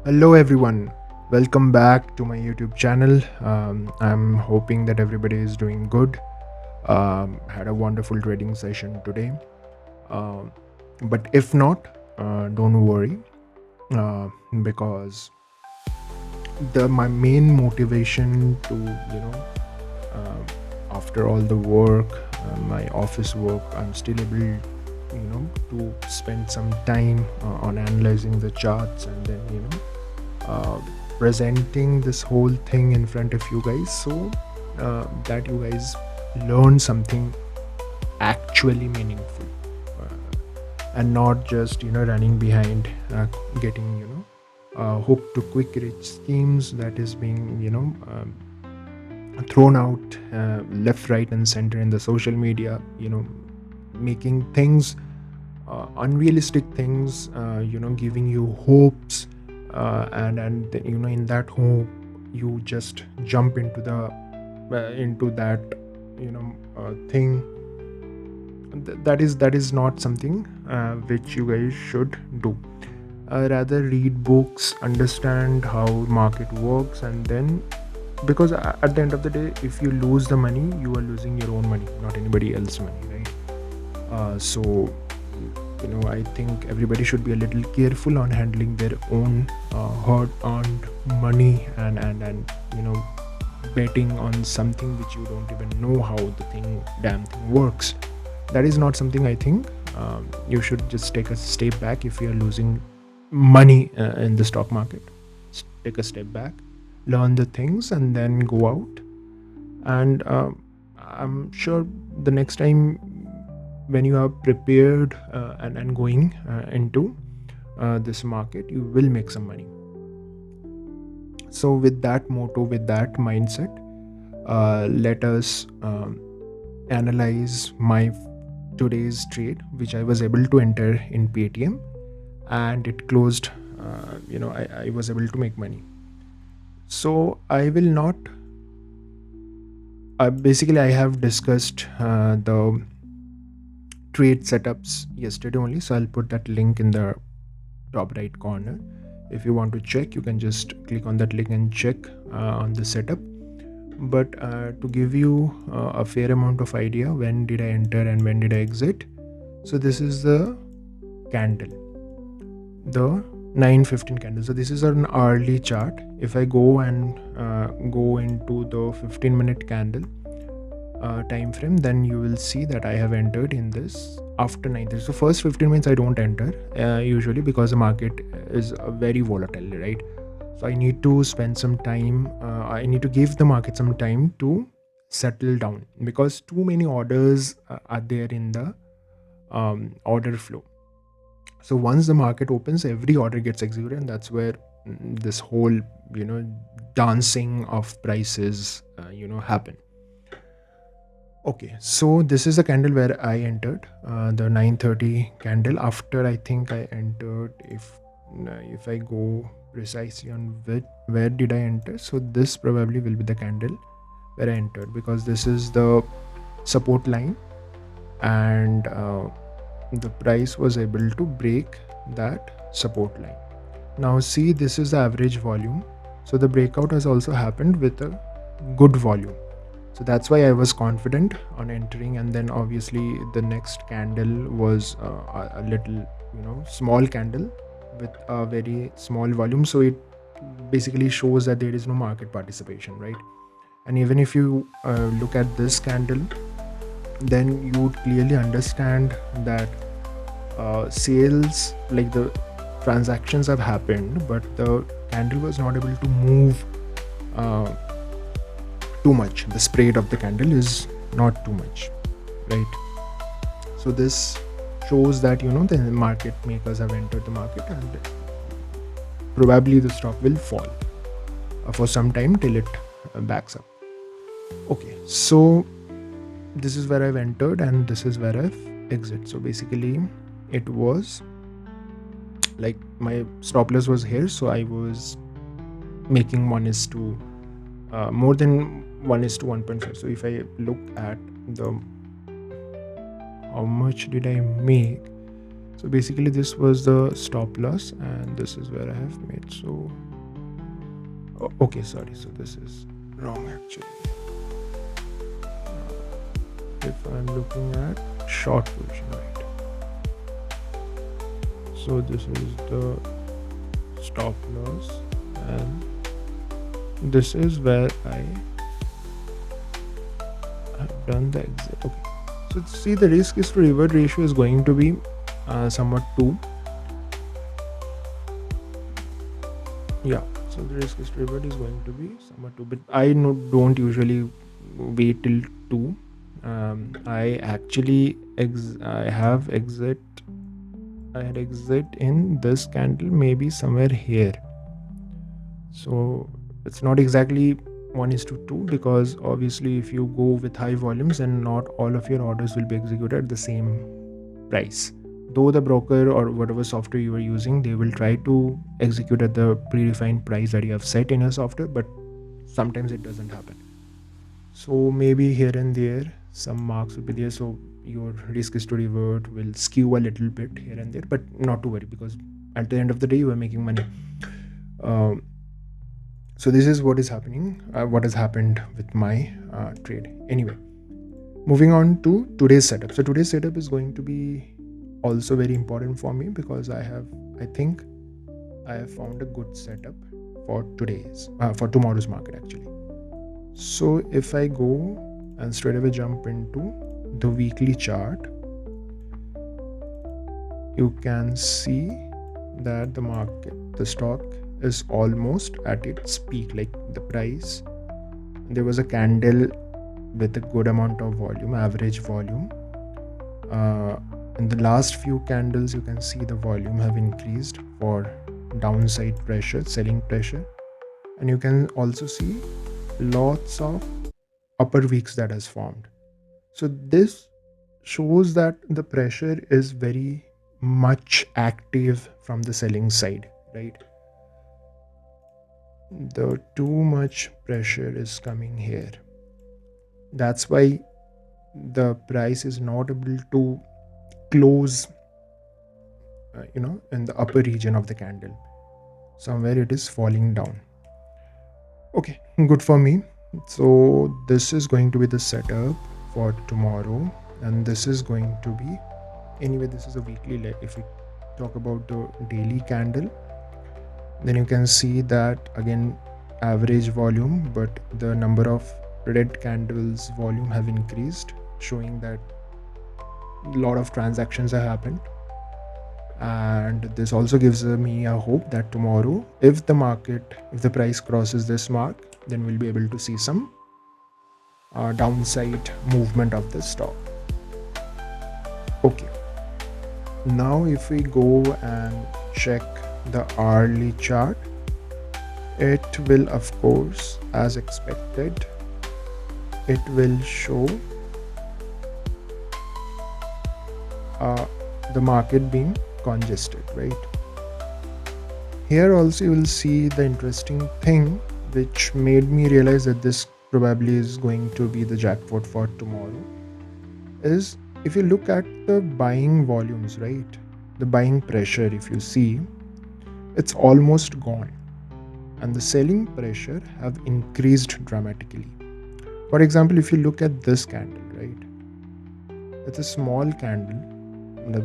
Hello everyone, welcome back to my YouTube channel. I'm hoping that everybody is doing good. Had a wonderful trading session today. Um, but if not, don't worry, because the my main motivation to um, after all the work, my office work, I'm still able to spend some time on analyzing the charts and then uh, presenting this whole thing in front of you guys, so that you guys learn something actually meaningful, and not just running behind, getting hooked to quick rich schemes that is being thrown out left, right and center in the social media, making things unrealistic things, giving you hopes, and in that hope you just jump into that thing. That is not something which you guys should do. Rather read books, understand how market works, and then, because at the end of the day, if you lose the money, you are losing your own money, not anybody else's money, right? So I think everybody should be a little careful on handling their own hard-earned money, and betting on something which you don't even know how the damn thing works. That is not something I think. You should just take a step back. If you are losing money in the stock market, take a step back, learn the things, and then go out. And I'm sure the next time when you are prepared and going into this market, you will make some money. So with that motto, with that mindset, let us analyze my today's trade, which I was able to enter in Paytm, and it closed. I was able to make money. So I will not. Basically, I have discussed the trade setups yesterday only, so I'll put that link in the top right corner. If you want to check, you can just click on that link and check on the setup. But to give you a fair amount of idea, when did I enter and when did I exit? So this is the candle, the 9:15 candle. So this is an early chart. If I go and go into the 15-minute candle time frame, then you will see that I have entered in this after 9:30. So first 15 minutes I don't enter usually, because the market is very volatile, right? So I need to spend some time. I need to give the market some time to settle down, because too many orders are there in the order flow. So once the market opens, every order gets executed, and that's where this whole dancing of prices happen. Okay, so this is the candle where I entered, the 9:30 candle. After, I think I entered, if I go precisely on where did I enter, so this probably will be the candle where I entered, because this is the support line, and the price was able to break that support line. Now see, this is the average volume, so the breakout has also happened with a good volume. So that's why I was confident on entering. And then obviously the next candle was a little small candle with a very small volume, so it basically shows that there is no market participation, right? And even if you look at this candle, then you would clearly understand that sales, like the transactions have happened, but the candle was not able to move uh, too much. The spread of the candle is not too much, right? So this shows that the market makers have entered the market, and probably the stock will fall for some time till it backs up. Okay, so this is where I've entered and this is where I've exited. So basically it was like my stop loss was here, so I was making 1 is to more than 1 is to 1.5. So if I look at the how much did I make, So basically this was the stop loss, and this is where I have made. So okay, sorry, so this is wrong actually. If I'm looking at short version, right, so this is the stop loss, and this is where I have done the exit. Okay, so see, the risk is to reward ratio is going to be somewhat 2. Yeah, so the risk is to reward is going to be somewhat 2, but I don't usually wait till 2. I actually I had exit in this candle maybe somewhere here. So it's not exactly 1:2, because obviously if you go with high volumes, then not all of your orders will be executed at the same price. Though the broker or whatever software you are using, they will try to execute at the predefined price that you have set in your software, but sometimes it doesn't happen. So maybe here and there some marks will be there, so your risk is to reward will skew a little bit here and there, but not to worry, because at the end of the day you are making money. um, so this is what is happening, what has happened with my trade. Anyway, moving on to today's setup. So today's setup is going to be also very important for me, because I think I have found a good setup for tomorrow's market actually. So if I go and straight away jump into the weekly chart, you can see that the stock is almost at its peak, like the price. There was a candle with a good amount of volume, average volume. In the last few candles, you can see the volume have increased for downside pressure, selling pressure, and you can also see lots of upper weeks that has formed. So this shows that the pressure is very much active from the selling side, right? The too much pressure is coming here. That's why the price is not able to close in the upper region of the candle. Somewhere it is falling down. Okay, good for me. So this is going to be the setup for tomorrow, and this is going to be, anyway, this is a weekly. If we talk about the daily candle, then you can see that again average volume, but the number of red candles volume have increased, showing that a lot of transactions have happened. And this also gives me a hope that tomorrow, if the price crosses this mark, then we'll be able to see some downside movement of the stock. Okay, now if we go and check the hourly chart, it will, of course, as expected, it will show the market being congested, right? Here also you will see the interesting thing which made me realize that this probably is going to be the jackpot for tomorrow, is if you look at the buying volumes, right? The buying pressure, if you see, it's almost gone, and the selling pressure have increased dramatically. For example, if you look at this candle, right? It's a small candle,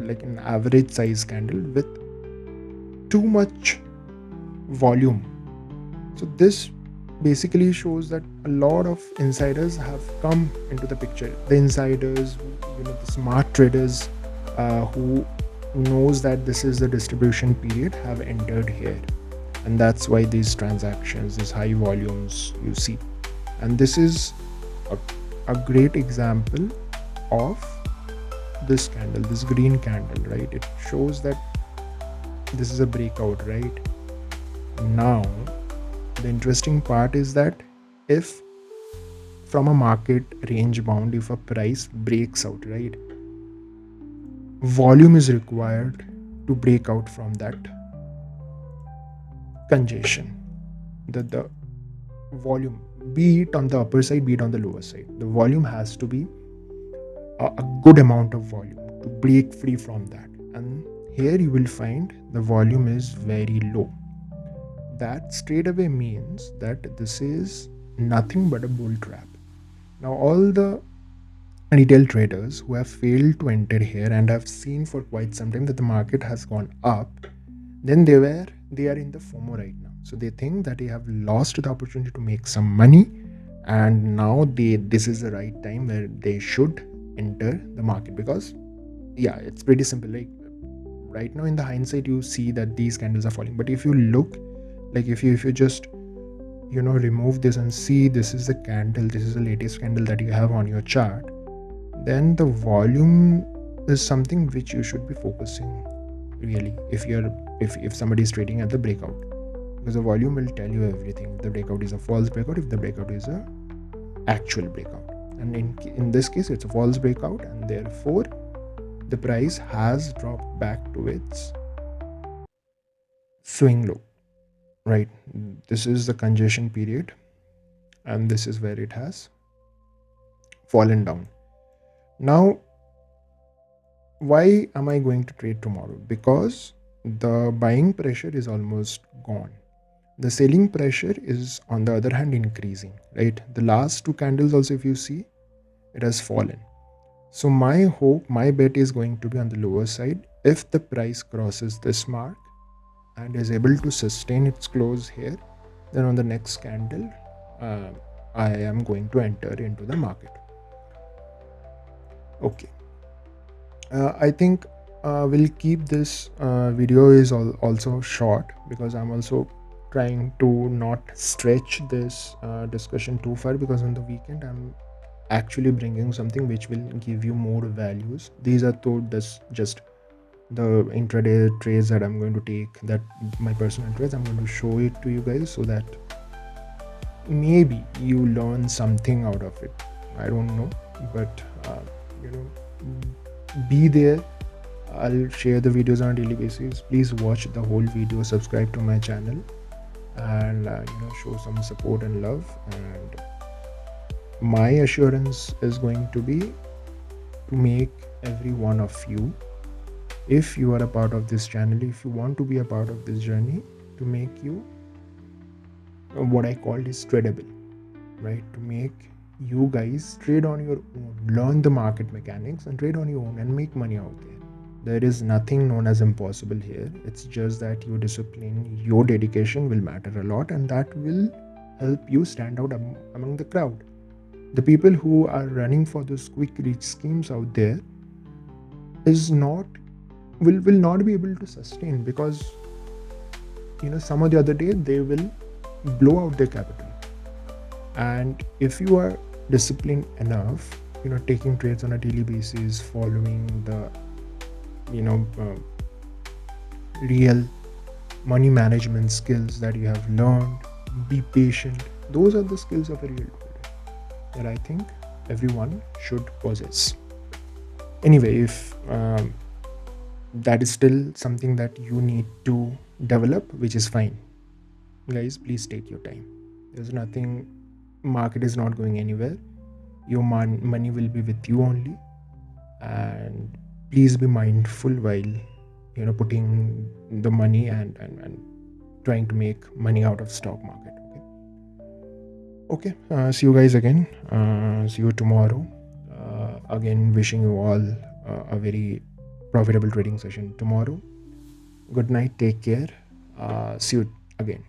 like an average size candle with too much volume. So this basically shows that a lot of insiders have come into the picture. The insiders, the smart traders who knows that this is the distribution period, have entered here, and that's why these transactions, these high volumes you see. And this is a great example of this candle, this green candle, right? It shows that this is a breakout, right? Now the interesting part is that if from a market range bound, if a price breaks out, right, volume is required to break out from that congestion. The volume, be it on the upper side, be it on the lower side, the volume has to be a good amount of volume to break free from that. And here you will find the volume is very low. That straight away means that this is nothing but a bull trap. Now all the retail traders who have failed to enter here and have seen for quite some time that the market has gone up, then they are in the FOMO right now. So they think that they have lost the opportunity to make some money, and now this is the right time where they should enter the market. Because yeah, it's pretty simple. Like right now in the hindsight you see that these candles are falling, but if you look, like if you just remove this and see this is the candle, this is the latest candle that you have on your chart, then the volume is something which you should be focusing really if somebody is trading at the breakout, because the volume will tell you everything. If the breakout is a false breakout, if the breakout is a actual breakout, and in this case it's a false breakout, and therefore the price has dropped back to its swing low, right? This is the congestion period, and this is where it has fallen down. Now why am I going to trade tomorrow? Because the buying pressure is almost gone. The selling pressure is, on the other hand, increasing, right? The last two candles also, if you see, it has fallen. So my hope, my bet is going to be on the lower side. If the price crosses this mark and is able to sustain its close here, then on the next candle, I am going to enter into the market. Okay. I think we'll keep this video is also short, because I'm also trying to not stretch this discussion too far, because on the weekend I'm actually bringing something which will give you more values. These are just the intraday trades that I'm going to take, that my personal trades. I'm going to show it to you guys so that maybe you learn something out of it. I don't know, but be there. I'll share the videos on a daily basis. Please watch the whole video, subscribe to my channel, and show some support and love. And my assurance is going to be to make every one of you, if you are a part of this channel, if you want to be a part of this journey, to make you what I called is tradable, right? To make you guys trade on your own, learn the market mechanics and trade on your own and make money out there. There is nothing known as impossible here. It's just that your discipline, your dedication will matter a lot, and that will help you stand out among the crowd. The people who are running for those quick reach schemes out there will not be able to sustain, because some of the other day they will blow out their capital. And if you are disciplined enough, taking trades on a daily basis, following the real money management skills that you have learned, be patient. Those are the skills of a real trader that I think everyone should possess. Anyway, if that is still something that you need to develop, which is fine, guys, please take your time. There's nothing, market is not going anywhere. Your money will be with you only, and please be mindful while putting the money and trying to make money out of stock market. Okay, see you guys again. See you tomorrow. Again, wishing you all a very profitable trading session tomorrow. Good night, take care. See you again.